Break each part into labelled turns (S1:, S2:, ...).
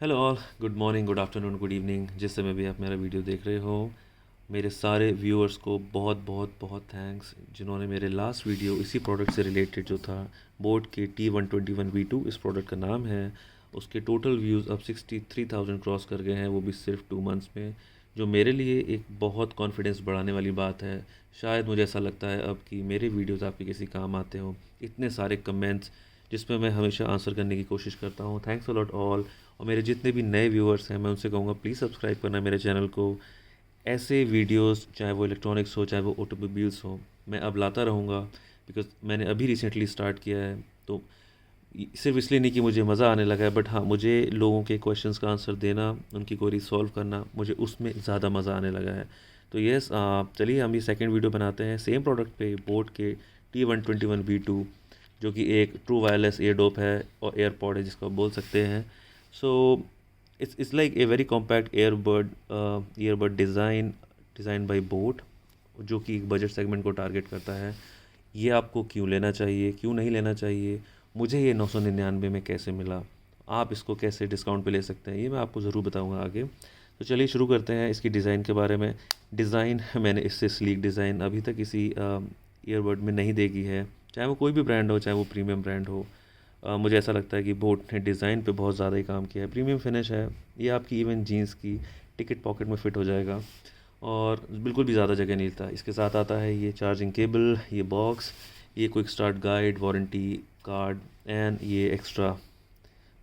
S1: Hello all, good morning, good afternoon, good evening. जिस समय भी आप मेरा वीडियो देख रहे हो, मेरे सारे व्यूअर्स को बहुत बहुत बहुत थैंक्स, जिन्होंने मेरे लास्ट वीडियो इसी प्रोडक्ट से रिलेटेड जो था, बोट के T121V2 इस प्रोडक्ट का नाम है, उसके टोटल व्यूज़ अब 63,000 क्रॉस कर गए हैं, वो भी सिर्फ 2 मंथ्स में, जो मेरे लिए एक बहुत कॉन्फिडेंस बढ़ाने वाली बात है। शायद मुझे ऐसा लगता है अब कि मेरे वीडियोज़ आपके किसी काम आते हो। इतने सारे कमेंट्स जिसमें मैं हमेशा आंसर करने की कोशिश करता हूँ। Thanks a lot all. और मेरे जितने भी नए व्यूअर्स हैं, मैं उनसे कहूँगा प्लीज़ सब्सक्राइब करना मेरे चैनल को। ऐसे वीडियोस, चाहे वो इलेक्ट्रॉनिक्स हो, चाहे वो ऑटोमोबाइल्स हो, मैं अब लाता रहूँगा, बिकॉज़ मैंने अभी रिसेंटली स्टार्ट किया है। तो सिर्फ इसलिए नहीं कि मुझे मज़ा आने लगा है, बट हाँ, मुझे लोगों के क्वेश्चंस का आंसर देना, उनकी क्वेरी सॉल्व करना, मुझे उसमें ज़्यादा मज़ा आने लगा है। तो यस, चलिए हम ये सेकंड वीडियो बनाते हैं सेम प्रोडक्ट पे, बोट के T121V2, जो कि एक ट्रू वायरलेस एयरडोप है और एयरपॉड है जिसको आप बोल सकते हैं। So it's like a very compact earbud design by boat, जो कि एक बजट सेगमेंट को टारगेट करता है। ये आपको क्यों लेना चाहिए, क्यों नहीं लेना चाहिए, मुझे ये 999 में कैसे मिला, आप इसको कैसे डिस्काउंट पे ले सकते हैं, ये मैं आपको ज़रूर बताऊंगा आगे। तो चलिए शुरू करते हैं इसकी डिज़ाइन के बारे में। डिज़ाइन मैंने इससे स्लीक डिज़ाइन अभी तक किसी ईयरबड में नहीं देखी है, चाहे वो कोई भी ब्रांड हो, चाहे वो प्रीमियम ब्रांड हो। मुझे ऐसा लगता है कि बोट ने डिज़ाइन पे बहुत ज़्यादा ही काम किया है। प्रीमियम फिनिश है, ये आपकी इवन जीन्स की टिकट पॉकेट में फ़िट हो जाएगा और बिल्कुल भी ज़्यादा जगह नहीं लेता। इसके साथ आता है ये चार्जिंग केबल, ये बॉक्स, ये quick start guide, warranty card and ये एक्स्ट्रा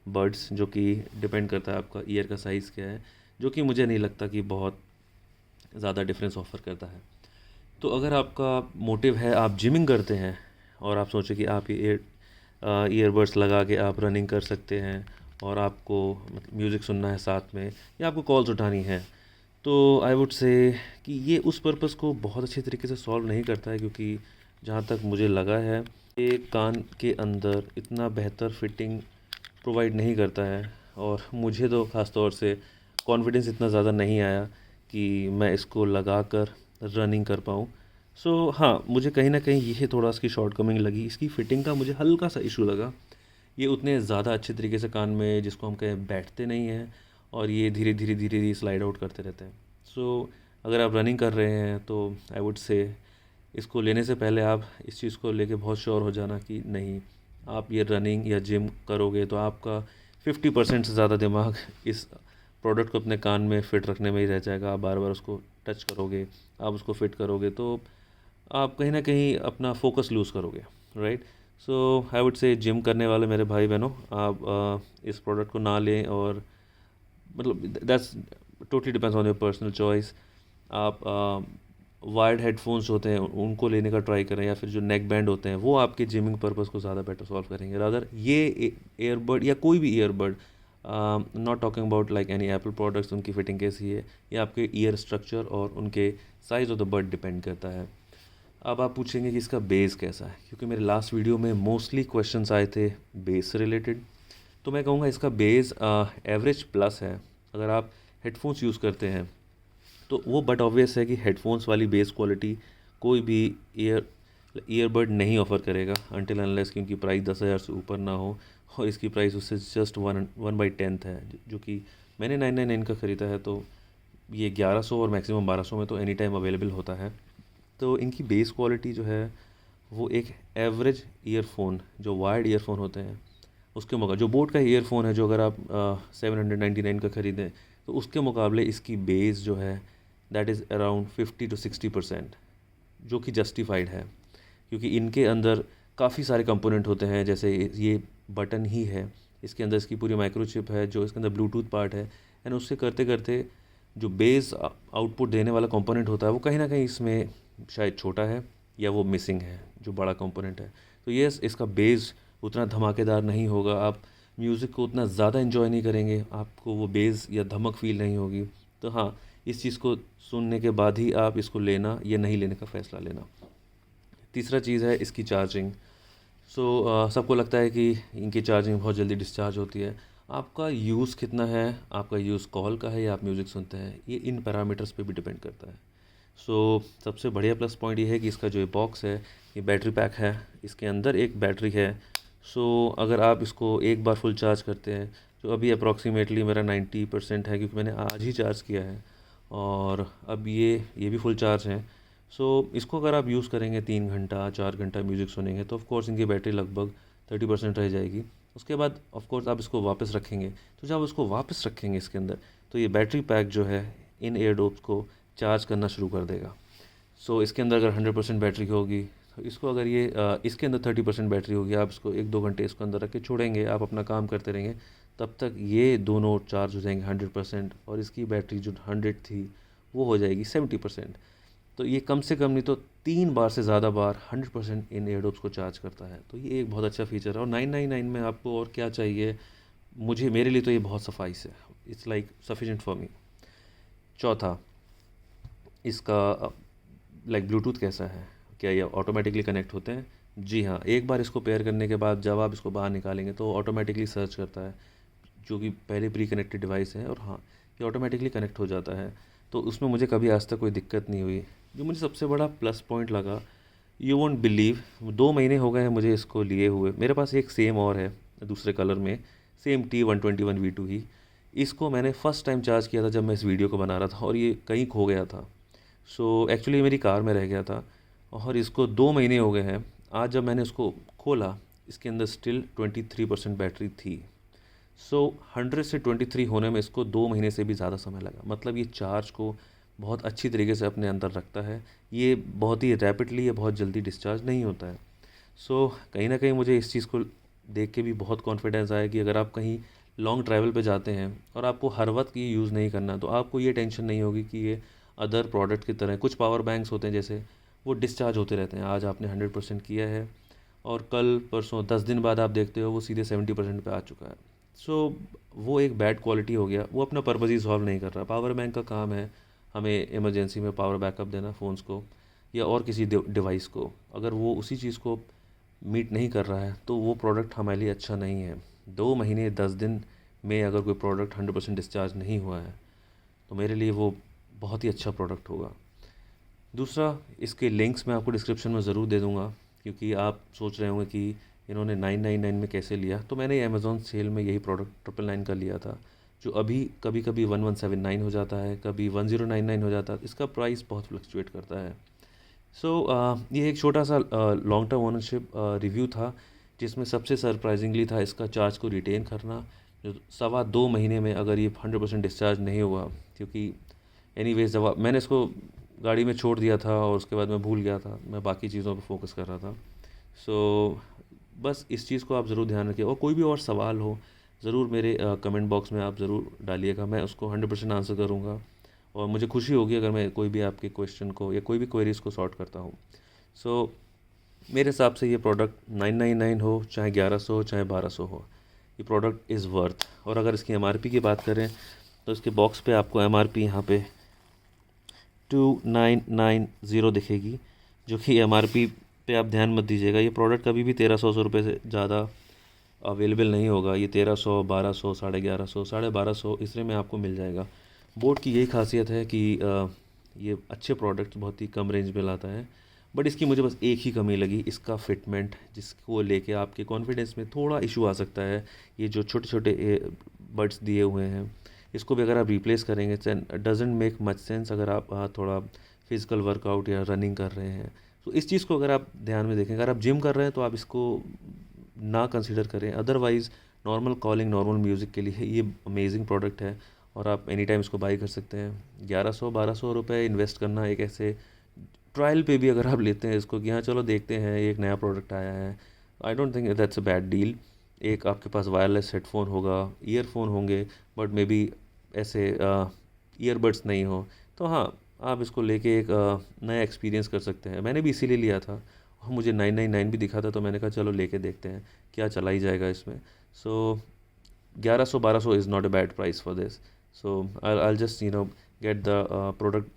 S1: बड्स, जो कि डिपेंड करता है आपका ईयर का साइज़ क्या है, जो कि मुझे नहीं लगता कि बहुत ज़्यादा डिफरेंस ऑफ़र करता है। तो अगर आपका मोटिव है, आप जिमिंग करते हैं और आप सोचें कि आप ये ईयरबड्स लगा के आप रनिंग कर सकते हैं और आपको मतलब म्यूज़िक सुनना है साथ में, या आपको कॉल्स उठानी है, तो आई वुड से कि ये उस पर्पस को बहुत अच्छे तरीके से सॉल्व नहीं करता है, क्योंकि जहाँ तक मुझे लगा है, ये कान के अंदर इतना बेहतर फिटिंग प्रोवाइड नहीं करता है। और मुझे तो ख़ास तौर से कॉन्फिडेंस इतना ज़्यादा नहीं आया कि मैं इसको लगा कर रनिंग कर पाऊँ। सो हाँ, मुझे कहीं ना कहीं ये थोड़ा इसकी शॉर्टकमिंग लगी, इसकी फ़िटिंग का मुझे हल्का सा इशू लगा। ये उतने ज़्यादा अच्छे तरीके से कान में, जिसको हम कहें, बैठते नहीं हैं और ये धीरे धीरे धीरे धीरे स्लाइड आउट करते रहते हैं। सो अगर आप रनिंग कर रहे हैं तो आई वुड से इसको लेने से पहले आप इस चीज़ को लेके बहुत श्योर हो जाना कि नहीं, आप ये रनिंग या जिम करोगे तो आपका 50% से ज़्यादा दिमाग इस प्रोडक्ट को अपने कान में फ़िट रखने में ही रह जाएगा। आप बार बार उसको टच करोगे, आप उसको फ़िट करोगे, तो आप कहीं ना कहीं अपना फोकस लूज़ करोगे, right. So I would say gym करने वाले मेरे भाई बहनों, आप इस प्रोडक्ट को ना लें। और मतलब that's totally depends on your personal choice. आप वायर्ड हेडफोन्स होते हैं उनको लेने का ट्राई करें, या फिर जो नेक बैंड होते हैं वो आपके जिमिंग पर्पस को ज़्यादा बेटर सॉल्व करेंगे। रादर ये ईयरबड या कोई भी earbud, not talking about like any Apple products, उनकी फिटिंग कैसी है, ये आपके ईयर स्ट्रक्चर और उनके size of the bud depend करता है। अब आप पूछेंगे कि इसका बेस कैसा है, क्योंकि मेरे लास्ट वीडियो में मोस्टली क्वेश्चंस आए थे बेस से रिलेटेड। तो मैं कहूँगा इसका बेस एवरेज प्लस है। अगर आप हेडफोन्स यूज़ करते हैं तो वो बट ऑब्वियस है कि हेडफोन्स वाली बेस क्वालिटी कोई भी ईयरबड नहीं ऑफ़र करेगा, अनटिल अनलेस कि उनकी प्राइस 10,000 से ऊपर ना हो, और इसकी प्राइस उससे जस्ट 1/10 है, जो कि मैंने 999 का ख़रीदा है। तो ये 1100 और मैक्सिमम 1200 में तो एनी टाइम अवेलेबल होता है। तो इनकी बेस क्वालिटी जो है वो एक एवरेज ईयरफोन, जो वायर्ड ईयरफोन होते हैं उसके मुकाबले, जो बोट का ईयरफोन है, जो अगर आप 799 का ख़रीदें, तो उसके मुकाबले इसकी बेस जो है दैट इज़ अराउंड 50 to 60%, जो कि जस्टिफाइड है, क्योंकि इनके अंदर काफ़ी सारे कंपोनेंट होते हैं। जैसे ये बटन ही है, इसके अंदर इसकी पूरी माइक्रोचिप है, जो इसके अंदर ब्लूटूथ पार्ट है, एंड उससे करते करते जो बेस आउटपुट देने वाला कंपोनेंट होता है वो कहीं ना कहीं इसमें शायद छोटा है, या वो मिसिंग है जो बड़ा कंपोनेंट है। तो ये इसका बेस उतना धमाकेदार नहीं होगा, आप म्यूज़िक को उतना ज़्यादा इन्जॉय नहीं करेंगे, आपको वो बेस या धमक फील नहीं होगी। तो हाँ, इस चीज़ को सुनने के बाद ही आप इसको लेना या नहीं लेने का फ़ैसला लेना। तीसरा चीज़ है इसकी चार्जिंग। सबको लगता है कि इनकी चार्जिंग बहुत जल्दी डिस्चार्ज होती है। आपका यूज़ कितना है, आपका यूज़ कॉल का है या आप म्यूज़िक सुनते हैं, ये इन पैरामीटर्स पे भी डिपेंड करता है। सबसे बढ़िया प्लस पॉइंट ये है कि इसका जो ये बॉक्स है, ये बैटरी पैक है, इसके अंदर एक बैटरी है। अगर आप इसको एक बार फुल चार्ज करते हैं जो अभी अप्रॉक्सीमेटली मेरा 90% है, क्योंकि मैंने आज ही चार्ज किया है और अब ये भी फुल चार्ज है। सो इसको अगर आप यूज़ करेंगे 3 घंटा 4 घंटा म्यूज़िक सुनेंगे तो ऑफ़कोर्स इनकी बैटरी लगभग 30% रह जाएगी। उसके बाद ऑफ़कोर्स आप इसको वापस रखेंगे, तो जब उसको वापस रखेंगे इसके अंदर, तो ये बैटरी पैक जो है इन एयरडोप्स को चार्ज करना शुरू कर देगा। सो इसके अंदर अगर 100% बैटरी होगी, तो इसको अगर इसके अंदर 30% बैटरी होगी, आप इसको 1-2 घंटे इसको अंदर रख के छोड़ेंगे, आप अपना काम करते रहेंगे, तब तक ये दोनों चार्ज हो जाएंगे 100%, और इसकी बैटरी जो 100 थी वो हो जाएगी 70%। तो ये कम से कम नहीं तो 3 बार से ज़्यादा बार 100% इन एयरडोप्स को चार्ज करता है। तो ये एक बहुत अच्छा फ़ीचर है, और 999 में आपको और क्या चाहिए। मेरे लिए तो ये बहुत सफाइस है, it's like sufficient for me. चौथा, इसका लाइक ब्लूटूथ कैसा है, क्या ये ऑटोमेटिकली कनेक्ट होते हैं? जी हाँ, एक बार इसको पेयर करने के बाद जब आप इसको बाहर निकालेंगे तो ऑटोमेटिकली सर्च करता है, जो कि पहले प्री कनेक्टेड डिवाइस है, और हाँ, ये ऑटोमेटिकली कनेक्ट हो जाता है। तो उसमें मुझे कभी आज तक कोई दिक्कत नहीं हुई। जो मुझे सबसे बड़ा प्लस पॉइंट लगा, यू वोंट बिलीव, 2 महीने हो गए हैं मुझे इसको लिए हुए। मेरे पास एक सेम और है दूसरे कलर में, सेम T121V2 ही। इसको मैंने फ़र्स्ट टाइम चार्ज किया था जब मैं इस वीडियो को बना रहा था, और ये कहीं खो गया था। सो एक्चुअली मेरी कार में रह गया था, और इसको 2 महीने हो गए हैं। आज जब मैंने उसको खोला, इसके अंदर स्टिल 23% बैटरी थी। सो 100 से 23 होने में इसको 2 महीने से भी ज़्यादा समय लगा। मतलब ये चार्ज को बहुत अच्छी तरीके से अपने अंदर रखता है। ये बहुत ही रैपिडली, ये बहुत जल्दी डिस्चार्ज नहीं होता है। सो कहीं ना कहीं मुझे इस चीज़ को देख के भी बहुत कॉन्फिडेंस आया कि अगर आप कहीं लॉन्ग ट्रैवल पे जाते हैं और आपको हर वक्त ये यूज़ नहीं करना, तो आपको ये टेंशन नहीं होगी कि ये अदर प्रोडक्ट की तरह, कुछ पावर बैंक्स होते हैं जैसे, वो डिस्चार्ज होते रहते हैं। आज आपने 100% किया है और कल परसों 10 दिन बाद आप देखते हो वो सीधे 70% पे आ चुका है। सो वो एक बैड क्वालिटी हो गया, वो अपना पर्पज़ ही सॉल्व नहीं कर रहा। पावर बैंक का काम है हमें इमरजेंसी में पावर बैकअप देना फ़ोन्स को या और किसी डिवाइस को। अगर वो उसी चीज़ को मीट नहीं कर रहा है तो वो प्रोडक्ट हमारे लिए अच्छा नहीं है। 2 महीने 10 दिन में अगर कोई प्रोडक्ट 100% डिस्चार्ज नहीं हुआ है तो मेरे लिए वो बहुत ही अच्छा प्रोडक्ट होगा। दूसरा, इसके लिंक्स मैं आपको डिस्क्रिप्शन में ज़रूर दे दूँगा, क्योंकि आप सोच रहे होंगे कि इन्होंने 999 में कैसे लिया। तो मैंने अमेज़ॉन सेल में यही प्रोडक्ट 999 का लिया था, जो अभी कभी कभी 1179 हो जाता है, कभी 1099 हो जाता है। इसका प्राइस बहुत फ्लक्चुएट करता है। सो ये एक छोटा सा लॉन्ग टर्म ओनरशिप रिव्यू था, जिसमें सबसे सरप्राइजिंगली था इसका चार्ज को रिटेन करना। जो 2.25 महीने में अगर ये 100% डिस्चार्ज नहीं हुआ, क्योंकि एनीवेज जब मैंने इसको गाड़ी में छोड़ दिया था और उसके बाद मैं भूल गया था, मैं बाकी चीज़ों पर फोकस कर रहा था। सो बस इस चीज़ को आप ज़रूर ध्यान रखिए, और कोई भी और सवाल हो ज़रूर मेरे कमेंट बॉक्स में आप ज़रूर डालिएगा, मैं उसको 100% आंसर करूँगा। और मुझे खुशी होगी अगर मैं कोई भी आपके क्वेश्चन को या कोई भी क्वेरीज़ को सॉर्ट करता हूँ। सो मेरे हिसाब से ये प्रोडक्ट 999 हो, चाहे 1100 हो, चाहे 1200 हो, ये प्रोडक्ट इज़ वर्थ। और अगर इसकी एमआरपी की बात करें तो इसके बॉक्स पे आपको एमआरपी यहाँ पे 2990 दिखेगी, जो कि एमआरपी पे आप ध्यान मत दीजिएगा। ये प्रोडक्ट कभी भी 1300 रुपये से ज़्यादा अवेलेबल नहीं होगा। ये 1300, 1200, 1150, 1250 इस रेंज में आपको मिल जाएगा। बोट की यही खासियत है कि ये अच्छे प्रोडक्ट बहुत ही कम रेंज में लाता है। बट इसकी मुझे बस एक ही कमी लगी, इसका फिटमेंट, जिसको लेके आपके कॉन्फिडेंस में थोड़ा इशू आ सकता है। ये जो छोटे छोटे बड्स दिए हुए हैं, इसको भी अगर आप रिप्लेस करेंगे डजेंट मेक मच सेंस अगर आप थोड़ा फिज़िकल वर्कआउट या रनिंग कर रहे हैं। तो इस चीज़ को अगर आप ध्यान में देखें, अगर आप जिम कर रहे हैं तो आप इसको ना कंसीडर करें। Otherwise normal calling, normal music के लिए ये अमेजिंग प्रोडक्ट है, और आप एनी टाइम इसको बाई कर सकते हैं। 1100-1200 रुपये इन्वेस्ट करना एक ऐसे ट्रायल पे भी अगर आप लेते हैं इसको कि हाँ चलो देखते हैं एक नया प्रोडक्ट आया है, I don't think that's a bad deal. एक आपके पास वायरलेस हेडफोन होगा, ईयरफोन होंगे, बट मे बी ऐसे ईयरबड्स नहीं हो, तो हाँ आप इसको लेके एक नया एक्सपीरियंस कर सकते हैं। मैंने भी इसीलिए लिया था, और मुझे 999 भी दिखा था, तो मैंने कहा चलो लेके देखते हैं क्या चला ही जाएगा इसमें। So 1100-1200 is not a bad price for this. So I'll just get the product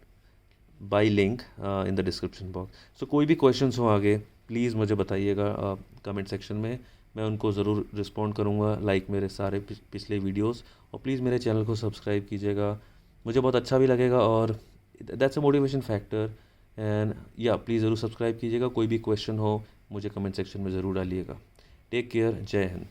S1: by link in the description box. So कोई भी क्वेश्चंस हो आगे प्लीज़ मुझे बताइएगा कमेंट सेक्शन में, मैं उनको ज़रूर रिस्पॉन्ड करूँगा, लाइक मेरे सारे पिछले वीडियोस। और प्लीज़ मेरे चैनल को सब्सक्राइब कीजिएगा, मुझे बहुत अच्छा भी लगेगा, और that's a motivation factor. And या प्लीज़ ज़रूर सब्सक्राइब कीजिएगा। कोई भी क्वेश्चन हो मुझे कमेंट सेक्शन में ज़रूर डालिएगा। टेक केयर, जय हिंद।